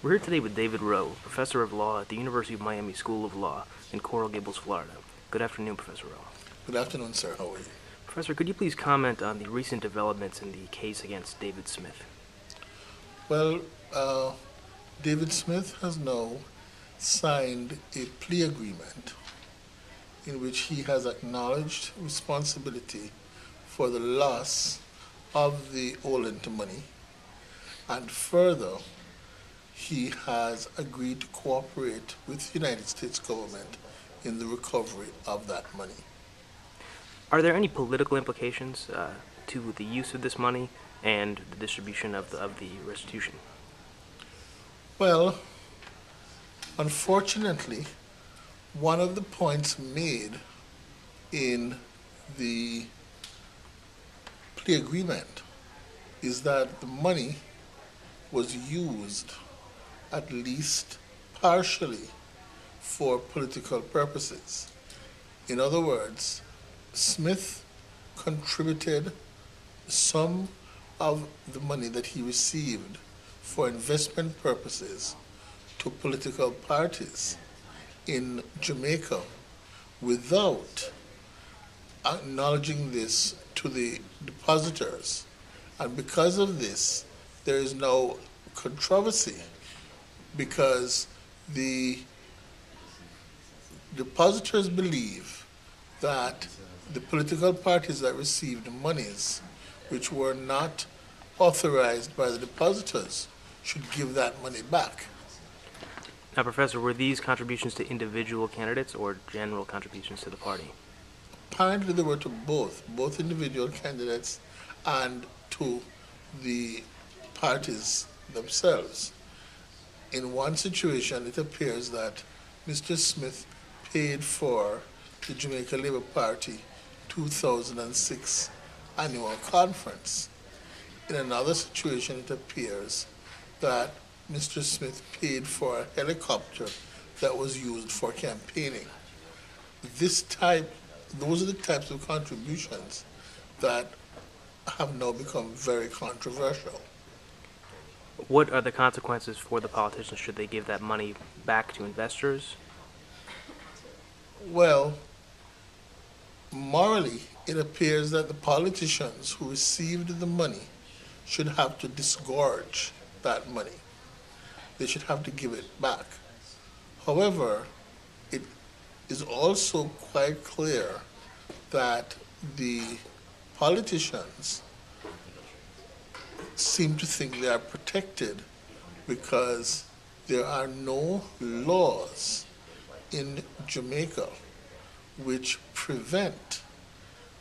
We're here today with David Rowe, Professor of Law at the University of Miami School of Law in Coral Gables, Florida. Good afternoon, Professor Rowe. Good afternoon, sir. How are you? Professor, could you please comment on the recent developments in the case against David Smith? Well, uh, David Smith has now signed a plea agreement in which he has acknowledged responsibility for the loss of the Olint money, and further, he has agreed to cooperate with the United States government in the recovery of that money. Are there any political implications to the use of this money and the distribution of the restitution? Well, unfortunately, one of the points made in the plea agreement is that the money was used at least partially for political purposes. In other words, Smith contributed some of the money that he received for investment purposes to political parties in Jamaica without acknowledging this to the depositors. And because of this, there is now controversy because the depositors believe that the political parties that received monies which were not authorized by the depositors should give that money back. Now, Professor, were these contributions to individual candidates or general contributions to the party? Apparently they were to both individual candidates and to the parties themselves. In one situation, it appears that Mr. Smith paid for the Jamaica Labour Party 2006 annual conference. In another situation, it appears that Mr. Smith paid for a helicopter that was used for campaigning. Those are the types of contributions that have now become very controversial. What are the consequences for the politicians should they give that money back to investors? Well, morally, it appears that the politicians who received the money should have to disgorge that money. They should have to give it back. However, it is also quite clear that the politicians seem to think they are protected because there are no laws in Jamaica which prevent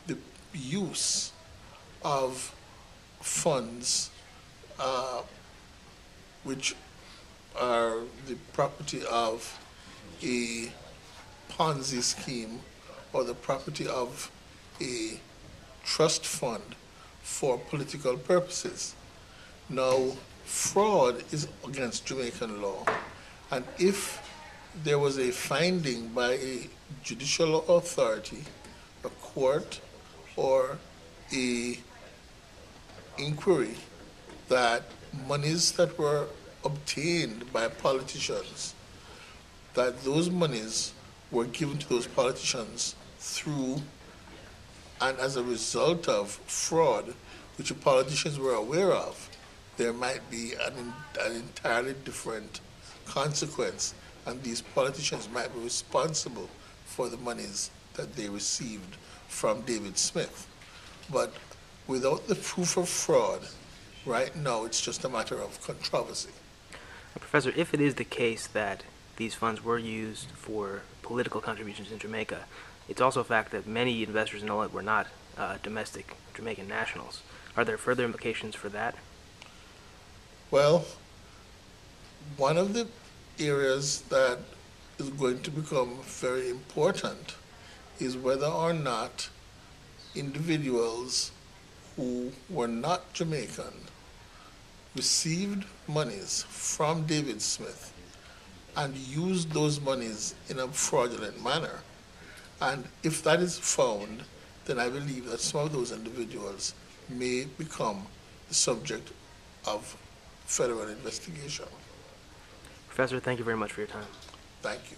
the use of funds which are the property of a Ponzi scheme or the property of a trust fund for political purposes. Now, fraud is against Jamaican law, and if there was a finding by a judicial authority, a court, or a inquiry that monies that were obtained by politicians, that those monies were given to those politicians through and as a result of fraud, which the politicians were aware of, there might be an entirely different consequence, and these politicians might be responsible for the monies that they received from David Smith. But without the proof of fraud, right now it's just a matter of controversy. Professor, if it is the case that these funds were used for political contributions in Jamaica, it's also a fact that many investors in Olint were not domestic Jamaican nationals. Are there further implications for that? Well, one of the areas that is going to become very important is whether or not individuals who were not Jamaican received monies from David Smith and used those monies in a fraudulent manner. And if that is found, then I believe that some of those individuals may become the subject of federal investigation. Professor, thank you very much for your time. Thank you.